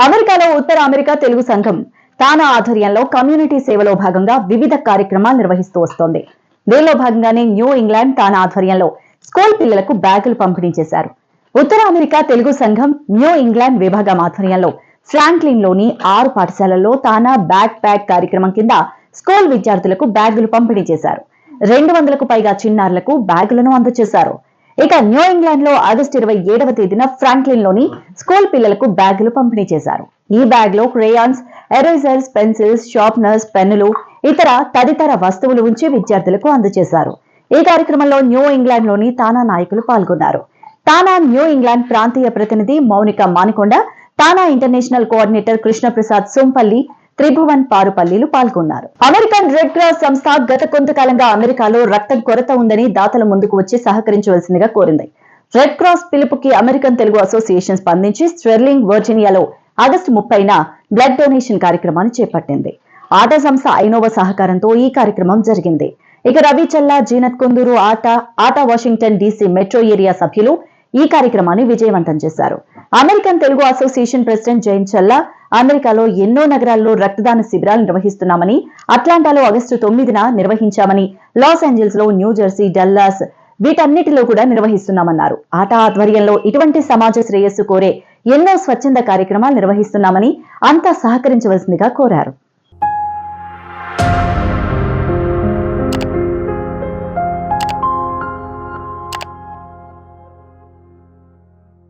అమెరికాలో ఉత్తర అమెరికా తెలుగు సంఘం తానా ఆధ్వర్యంలో కమ్యూనిటీ సేవలో భాగంగా వివిధ కార్యక్రమాలు నిర్వహిస్తూ వస్తోంది. దీనిలో భాగంగానే న్యూ ఇంగ్లాండ్ తానా ఆధ్వర్యంలో స్కూల్ పిల్లలకు బ్యాగులు పంపిణీ చేశారు. ఉత్తర అమెరికా తెలుగు సంఘం న్యూ ఇంగ్లాండ్ విభాగం ఆధ్వర్యంలో ఫ్రాంక్లిన్ లోని 6 పాఠశాలల్లో తానా బ్యాక్ ప్యాక్ కార్యక్రమం కింద స్కూల్ విద్యార్థులకు బ్యాగులు పంపిణీ చేశారు. 200కు పైగా చిన్నారులకు బ్యాగులను అందజేశారు. ఇక న్యూ ఇంగ్లాండ్ లో ఆగస్టు 27వ తేదీన ఫ్రాంక్లిన్ లోని స్కూల్ పిల్లలకు బ్యాగులు పంపిణీ చేశారు. ఈ బ్యాగ్ లో క్రేయాన్స్, ఎరేజర్స్, పెన్సిల్స్, షార్ప్నర్స్, పెన్నులు, ఇతర తదితర వస్తువులు ఉంచి విద్యార్థులకు అందజేశారు. ఈ కార్యక్రమంలో న్యూ ఇంగ్లాండ్ లోని తానా నాయకులు పాల్గొన్నారు. తానా న్యూ ఇంగ్లాండ్ ప్రాంతీయ ప్రతినిధి మౌనిక మానికొండ, తానా ఇంటర్నేషనల్ కోఆర్డినేటర్ కృష్ణప్రసాద్ సోంపల్లి, త్రిభువన్ పారుపల్లిలు పాల్గొన్నారు. అమెరికన్ రెడ్ క్రాస్ సంస్థ గత కొంతకాలంగా అమెరికాలో రక్తం కొరత ఉందని దాతల ముందుకు వచ్చి సహకరించవలసిందిగా కోరింది. రెడ్ క్రాస్ పిలుపుకి అమెరికన్ తెలుగు అసోసియేషన్ స్పందించి స్టెర్లింగ్, వర్జీనియాలో ఆగస్టు 30న బ్లడ్ డొనేషన్ కార్యక్రమాన్ని చేపట్టింది. ఆటా సంస్థ ఐనోవా సహకారంతో ఈ కార్యక్రమం జరిగింది. ఇక Ravi Challa, Zeenat Konduru, ATA Washington DC metro area సభ్యులు ఈ కార్యక్రమాన్ని విజయవంతం చేశారు. American Telugu association president Jayant Challa, అమెరికాలో ఎన్నో నగరాల్లో రక్తదాన శిబిరాలు నిర్వహిస్తున్నామని, అట్లాంటాలో ఆగస్టు 9న నిర్వహించామని, లాస్ ఏంజల్స్ లో, న్యూజెర్సీ, డల్లాస్ వీటన్నిటిలో కూడా నిర్వహిస్తున్నామన్నారు. ఆటా ఆధ్వర్యంలో ఇటువంటి సమాజ శ్రేయస్సు కోరే ఎన్నో స్వచ్ఛంద కార్యక్రమాలు నిర్వహిస్తున్నామని అంతా సహకరించవలసిందిగా కోరారు.